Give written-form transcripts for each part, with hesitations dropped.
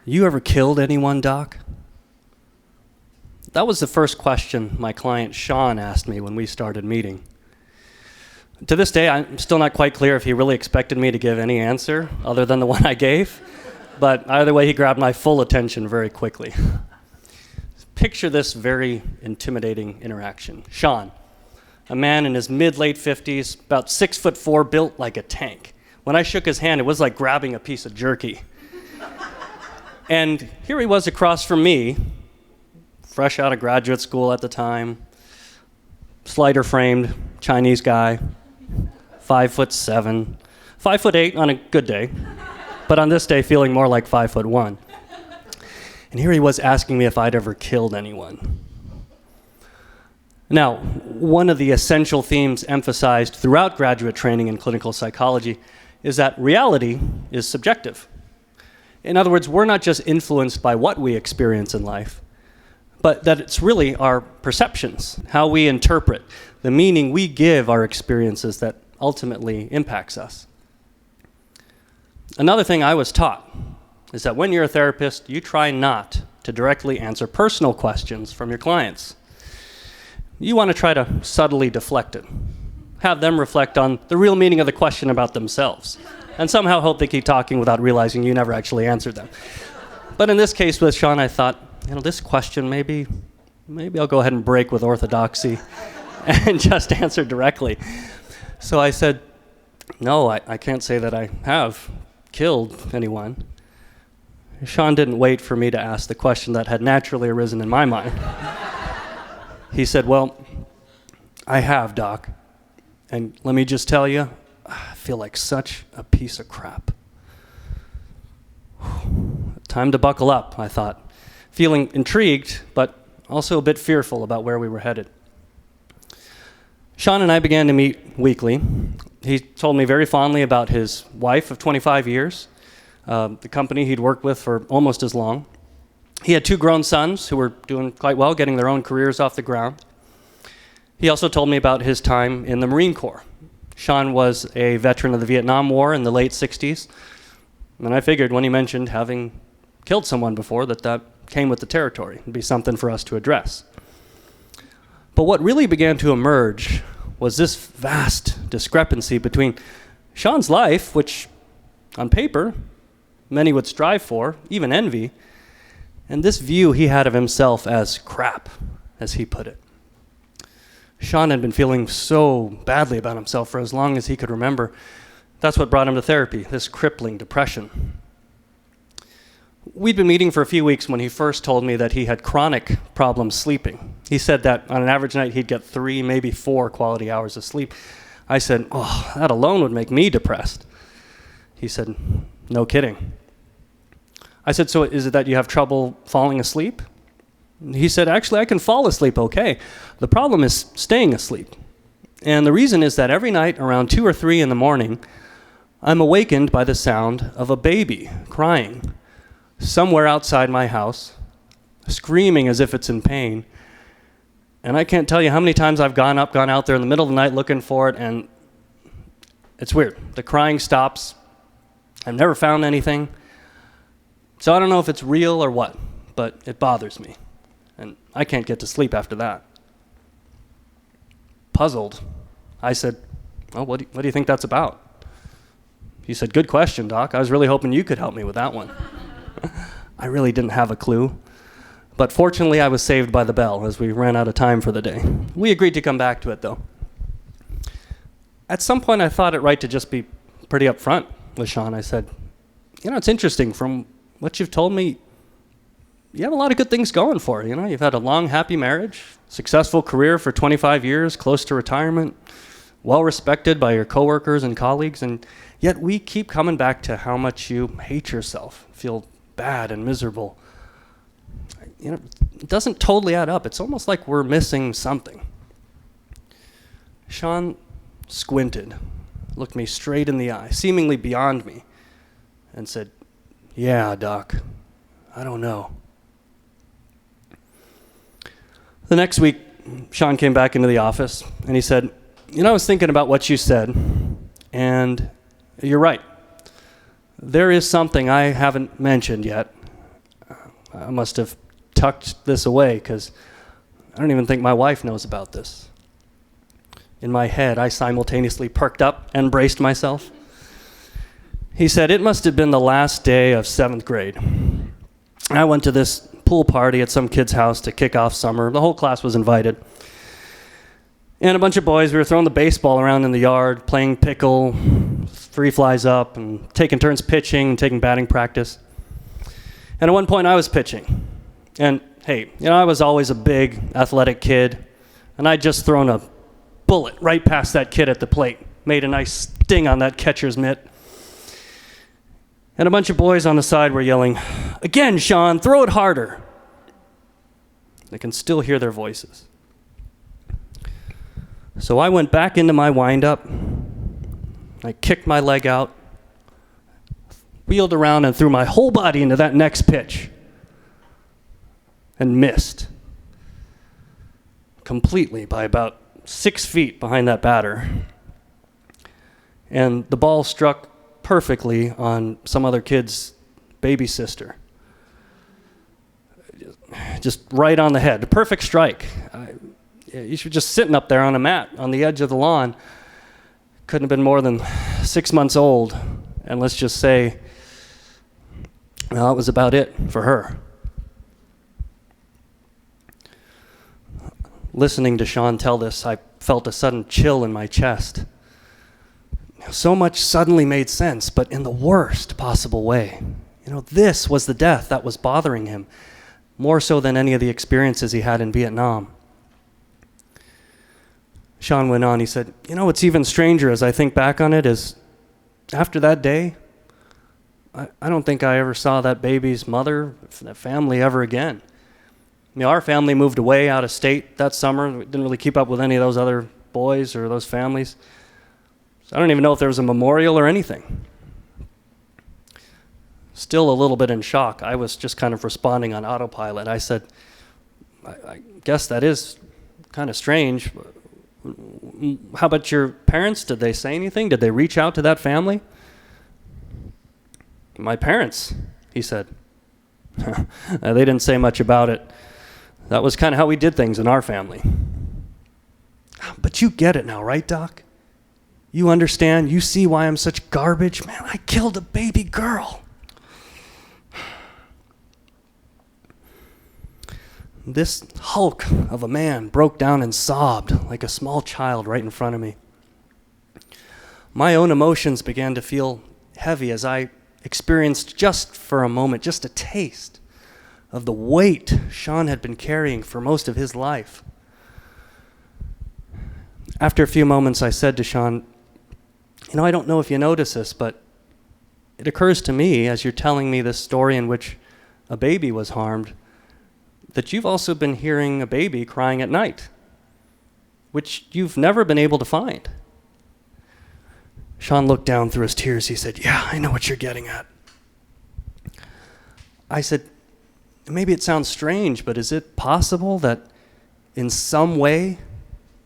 You ever killed anyone, Doc? That was the first question my client Sean asked me when we started meeting. To this day, I'm still not quite clear if he really expected me to give any answer other than the one I gave, but either way, he grabbed my full attention very quickly. Picture this very intimidating interaction. Sean, a man in his mid-late 50s, about 6'4", built like a tank. When I shook his hand, it was like grabbing a piece of jerky. And here he was across from me, fresh out of graduate school at the time, slighter-framed Chinese guy, 5'7", 5'8" on a good day, but on this day feeling more like 5'1". And here he was asking me if I'd ever killed anyone. Now, one of the essential themes emphasized throughout graduate training in clinical psychology is that reality is subjective. In other words, we're not just influenced by what we experience in life, but that it's really our perceptions, how we interpret, the meaning we give our experiences that ultimately impacts us. Another thing I was taught is that when you're a therapist, you try not to directly answer personal questions from your clients. You want to try to subtly deflect it, have them reflect on the real meaning of the question about themselves, and somehow hope they keep talking without realizing you never actually answered them. But in this case with Sean, I thought, this question, maybe I'll go ahead and break with orthodoxy and just answer directly. So I said, no, I can't say that I have killed anyone. Sean didn't wait for me to ask the question that had naturally arisen in my mind. He said, well, I have, Doc. And let me just tell you, I feel like such a piece of crap. Time to buckle up, I thought, feeling intrigued, but also a bit fearful about where we were headed. Sean and I began to meet weekly. He told me very fondly about his wife of 25 years, the company he'd worked with for almost as long. He had 2 grown sons who were doing quite well, getting their own careers off the ground. He also told me about his time in the Marine Corps. Sean was a veteran of the Vietnam War in the late 60s, and I figured when he mentioned having killed someone before that came with the territory. It'd be something for us to address. But what really began to emerge was this vast discrepancy between Sean's life, which on paper many would strive for, even envy, and this view he had of himself as crap, as he put it. Sean had been feeling so badly about himself for as long as he could remember. That's what brought him to therapy, this crippling depression. We'd been meeting for a few weeks when he first told me that he had chronic problems sleeping. He said that on an average night he'd get 3, maybe 4 quality hours of sleep. I said, that alone would make me depressed. He said, no kidding. I said, so is it that you have trouble falling asleep? He said, actually, I can fall asleep okay. The problem is staying asleep. And the reason is that every night around 2 or 3 in the morning, I'm awakened by the sound of a baby crying somewhere outside my house, screaming as if it's in pain. And I can't tell you how many times I've gone out there in the middle of the night looking for it, and it's weird. The crying stops. I've never found anything. So I don't know if it's real or what, but it bothers me. And I can't get to sleep after that. Puzzled, I said, well, what do you think that's about? He said, good question, Doc. I was really hoping you could help me with that one. I really didn't have a clue. But fortunately, I was saved by the bell as we ran out of time for the day. We agreed to come back to it, though. At some point, I thought it right to just be pretty upfront with Sean. I said, it's interesting. From what you've told me, you have a lot of good things going for you. You've had a long, happy marriage, successful career for 25 years, close to retirement, well respected by your coworkers and colleagues, and yet we keep coming back to how much you hate yourself, feel bad and miserable. It doesn't totally add up. It's almost like we're missing something. Sean squinted, looked me straight in the eye, seemingly beyond me, and said, yeah, Doc, I don't know. The next week, Sean came back into the office, and he said, I was thinking about what you said, and you're right. There is something I haven't mentioned yet, I must have tucked this away because I don't even think my wife knows about this. In my head, I simultaneously perked up and braced myself. He said, it must have been the last day of 7th grade. I went to this pool party at some kid's house to kick off summer. The whole class was invited. And a bunch of boys, we were throwing the baseball around in the yard, playing pickle, 3 flies up, and taking turns pitching and taking batting practice. And at one point, I was pitching. And hey, I was always a big, athletic kid, and I'd just thrown a bullet right past that kid at the plate, made a nice sting on that catcher's mitt. And a bunch of boys on the side were yelling, "Again, Sean, throw it harder." I can still hear their voices. So I went back into my windup. I kicked my leg out, wheeled around, and threw my whole body into that next pitch. And missed. Completely by about 6 feet behind that batter. And the ball struck perfectly on some other kid's baby sister. Just right on the head. A perfect strike. You should just sitting up there on a mat on the edge of the lawn. Couldn't have been more than 6 months old. And let's just say, well, that was about it for her. Listening to Sean tell this, I felt a sudden chill in my chest. So much suddenly made sense, but in the worst possible way. This was the death that was bothering him, more so than any of the experiences he had in Vietnam. Sean went on, he said, what's even stranger as I think back on it is, after that day, I don't think I ever saw that baby's mother, that family ever again. Our family moved away out of state that summer. We didn't really keep up with any of those other boys or those families. So I don't even know if there was a memorial or anything. Still a little bit in shock. I was just kind of responding on autopilot. I said, I guess that is kind of strange. How about your parents? Did they say anything? Did they reach out to that family? My parents, he said. They didn't say much about it. That was kind of how we did things in our family. But you get it now, right, Doc? You understand? You see why I'm such garbage? Man, I killed a baby girl. This hulk of a man broke down and sobbed like a small child right in front of me. My own emotions began to feel heavy as I experienced just for a moment, just a taste of the weight Sean had been carrying for most of his life. After a few moments, I said to Sean, I don't know if you notice this, but it occurs to me as you're telling me this story in which a baby was harmed, that you've also been hearing a baby crying at night, which you've never been able to find. Sean looked down through his tears. He said, "Yeah, I know what you're getting at." I said, "Maybe it sounds strange, but is it possible that in some way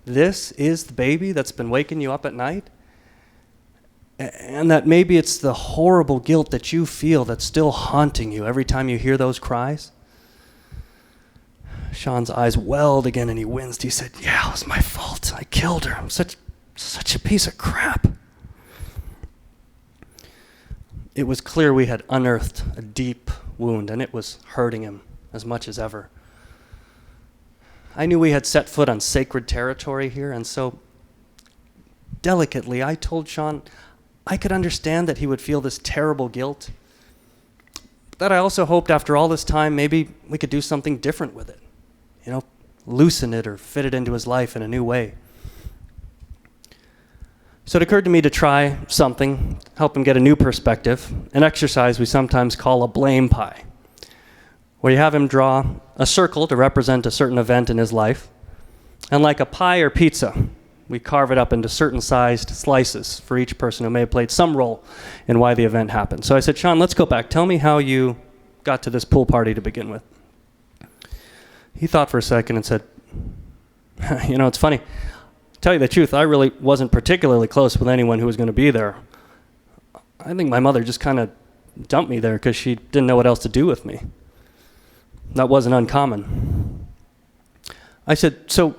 this is the baby that's been waking you up at night? And that maybe it's the horrible guilt that you feel that's still haunting you every time you hear those cries?" Sean's eyes welled again and he winced. He said, "Yeah, it was my fault. I killed her. I'm such a piece of crap." It was clear we had unearthed a deep wound, and it was hurting him as much as ever. I knew we had set foot on sacred territory here, and so delicately I told Sean I could understand that he would feel this terrible guilt, but that I also hoped after all this time maybe we could do something different with it, loosen it or fit it into his life in a new way. So it occurred to me to try something, help him get a new perspective, an exercise we sometimes call a blame pie, where you have him draw a circle to represent a certain event in his life, and like a pie or pizza, we carve it up into certain sized slices for each person who may have played some role in why the event happened. So I said, "Sean, let's go back. Tell me how you got to this pool party to begin with." He thought for a second and said, "It's funny. Tell you the truth, I really wasn't particularly close with anyone who was going to be there. I think my mother just kind of dumped me there because she didn't know what else to do with me. That wasn't uncommon. I said, so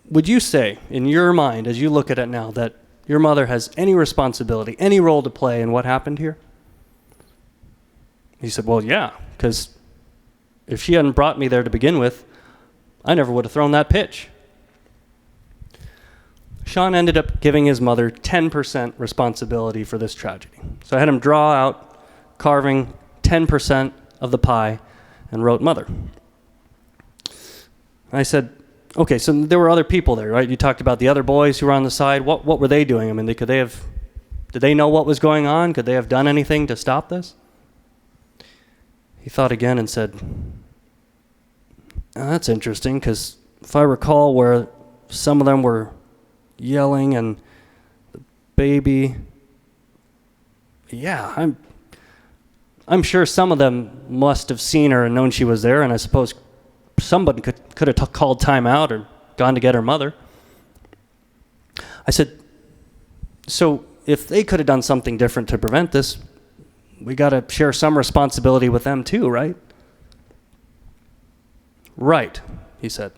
would you say, in your mind, as you look at it now, that your mother has any responsibility, any role to play in what happened here? He said, well, yeah, because if she hadn't brought me there to begin with, I never would have thrown that pitch. Sean ended up giving his mother 10% responsibility for this tragedy. So I had him draw out, carving 10% of the pie, and wrote mother. I said, okay, so there were other people there, right? You talked about the other boys who were on the side. What were they doing? I mean, did they know what was going on? Could they have done anything to stop this? He thought again and said, that's interesting, because if I recall where some of them were yelling and the baby, yeah, I'm sure some of them must have seen her and known she was there, and I suppose somebody could have called time out or gone to get her mother. I said, so if they could have done something different to prevent this, we got to share some responsibility with them too, right? Right, he said.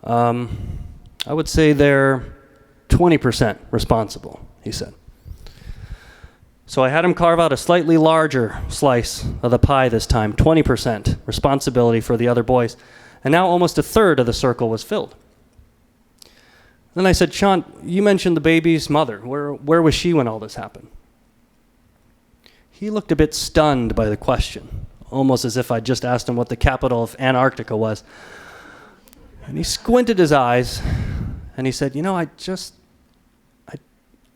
I would say they're 20% responsible, he said. So I had him carve out a slightly larger slice of the pie this time, 20% responsibility for the other boys. And now almost a third of the circle was filled. Then I said, Sean, you mentioned the baby's mother. Where was she when all this happened? He looked a bit stunned by the question, almost as if I'd just asked him what the capital of Antarctica was. And he squinted his eyes, and he said,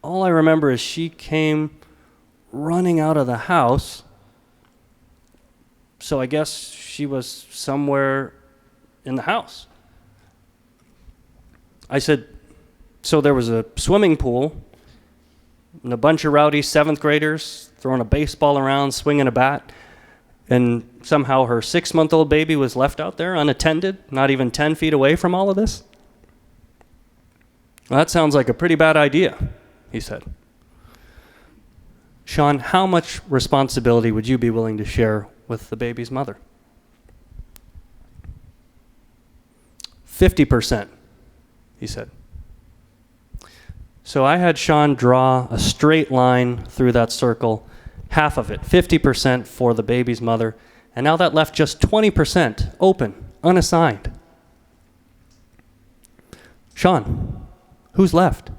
all I remember is she came running out of the house, so I guess she was somewhere in the house. I said, so there was a swimming pool and a bunch of rowdy 7th graders throwing a baseball around, swinging a bat, and somehow her 6-month-old baby was left out there unattended, not even 10 feet away from all of this? Well, that sounds like a pretty bad idea, he said. Sean, how much responsibility would you be willing to share with the baby's mother? 50%, he said. So I had Sean draw a straight line through that circle, half of it, 50% for the baby's mother, and now that left just 20% open, unassigned. Sean, who's left?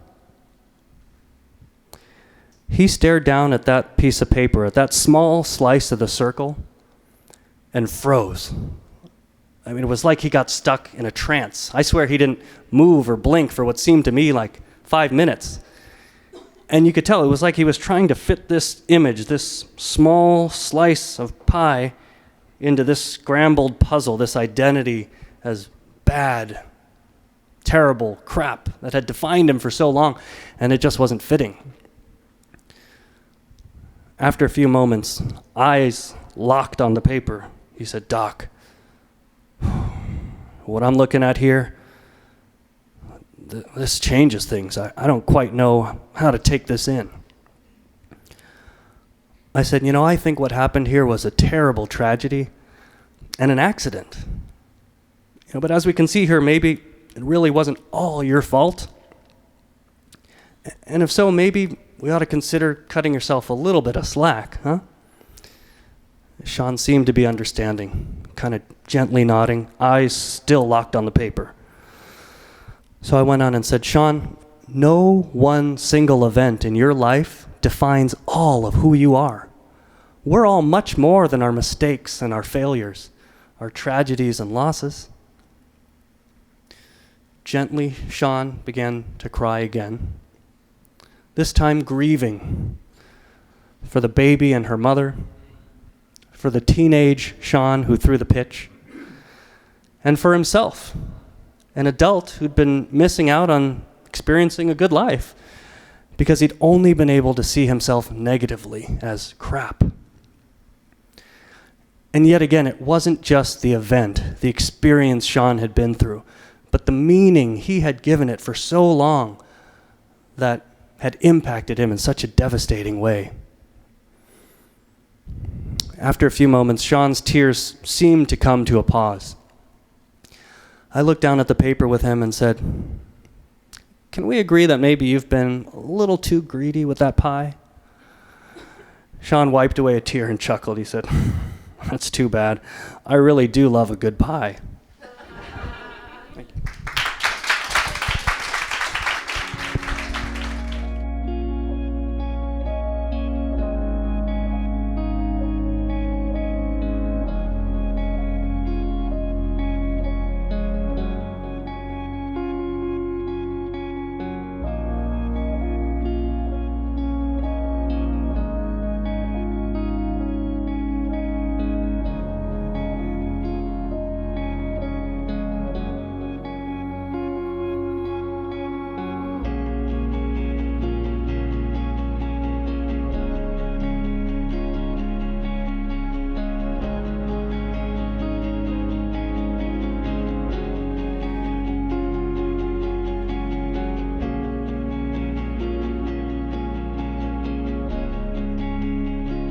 He stared down at that piece of paper, at that small slice of the circle, and froze. I mean, it was like he got stuck in a trance. I swear he didn't move or blink for what seemed to me like 5 minutes. And you could tell it was like he was trying to fit this image, this small slice of pie, into this scrambled puzzle, this identity as bad, terrible crap that had defined him for so long, and it just wasn't fitting. After a few moments, eyes locked on the paper, he said, Doc, what I'm looking at here, this changes things. I don't quite know how to take this in. I said, I think what happened here was a terrible tragedy and an accident. But as we can see here, maybe it really wasn't all your fault. And if so, maybe we ought to consider cutting yourself a little bit of slack, huh? Sean seemed to be understanding, kind of gently nodding, eyes still locked on the paper. So I went on and said, Sean, no one single event in your life defines all of who you are. We're all much more than our mistakes and our failures, our tragedies and losses. Gently, Sean began to cry again, this time grieving for the baby and her mother, for the teenage Sean who threw the pitch, and for himself, an adult who'd been missing out on experiencing a good life because he'd only been able to see himself negatively as crap. And yet again, it wasn't just the event, the experience Sean had been through, but the meaning he had given it for so long that had impacted him in such a devastating way. After a few moments, Sean's tears seemed to come to a pause. I looked down at the paper with him and said, "Can we agree that maybe you've been a little too greedy with that pie?" Sean wiped away a tear and chuckled. He said, "That's too bad. I really do love a good pie."